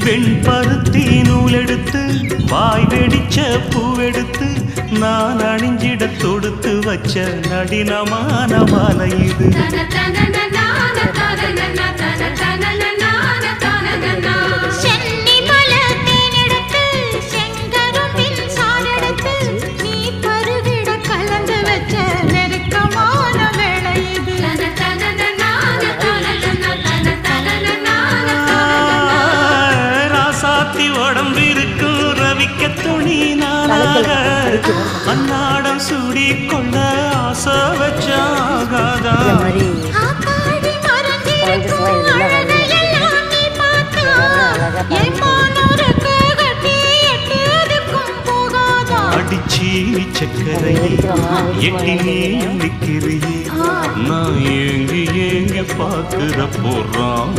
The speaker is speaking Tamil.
வெண்பருத்தி நூலெடுத்து வாய் வெடிச்ச பூவெடுத்து நான் அணிஞ்சிட தொடுத்து வச்ச நடினமான மாலை இது. உடம்பிருக்கும் ரவிக்க துணி நானாக அன்னாடம் சூடி கொண்ட ஆசை வச்சாகாதா. அடிச்சி சக்கரையே எட்டி நீ நிற்கிறியே நான் ஏங்கி ஏங்கி பார்க்கிற போறான்.